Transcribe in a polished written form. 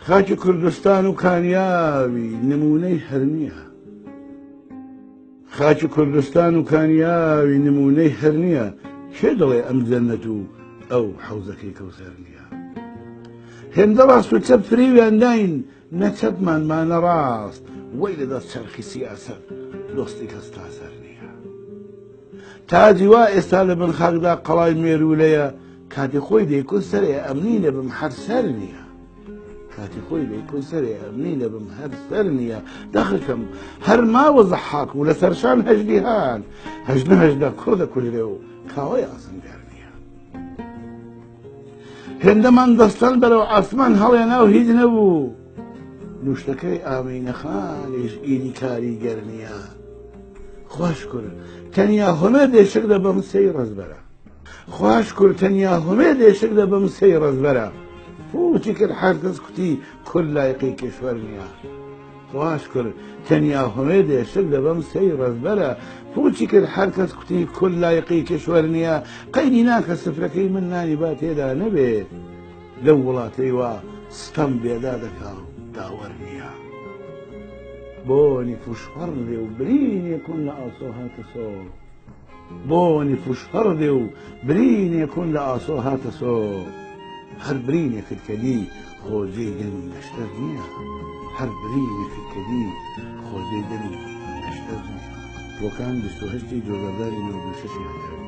خاکی کوردستان و کانیاوی نمونەی هەرنیە خاکی کوردستان و کانیاوی نمونەی هەرنیە کێ دەڵێ ئەم جەننەت و ئەو حەوزەکەی کەوسەر نییە هێندە ڕاست و چەپ فریویان داین نەچەپمانمانە ڕاست وەی لەدەست چەرخی سیاسەت دۆستی کەس تاسەر نییە تاجی وا ئێستا لە بن خاکدا قەڵای مێرولەیە کاتی خۆی دەیکوت سەرێ ئەمنی لە بم هەر سەر نییە کاتی خۆی دەیکوت سەرێ ئەمنی لە بم هەر سەر نییە دەخەکەم هەر ماوە زەحاک و لە سەرشان هەژدیهان هەژنە هەژدا کوڕ دەکولرێ و کاوەی ئاسنگار نییە هێندەمان دەستەن بەرەو ئاسمان هەڵێنا و هیچ نەبوو نوشتەکەی ئامینەخانیش ئیدی کاریگەر نییە خوش کورد تەنیا هەمێ دێشک دە بەم سەی ڕزبەرە خوش کورد تەنیا هەمێ دێشک دە بەم سەی ڕزبەرە فوتی کرد هەر کەس کوتی کورد لایقی کشوەر نییە خوش کورد تەنیا هەمێ دێشک دە بەم سەی ڕزبەرە فوتی کرد هەر کەس کوتی کورد لایقی کشوەر نییە قەیدی ناکە سفرەکەی من نانی با تێدا نەبێ لەو وڵاتەی وا ستەم بێدا دەکا و داوەر نییە بۆنی فوشهەڕدێ و برینێکون لە ئاسۆ هاتە سۆ بۆنی فوشهەڕدێ و برینێکون لە ئاسۆ هاتە سۆ هەر برینێکت کەدی خۆجێی دڵی نەشتەر نییە هەر برینێکت کەدی خۆجێی دڵی نەشتەر نییە بۆکان 28 جۆگەرداری 96 هەتاوی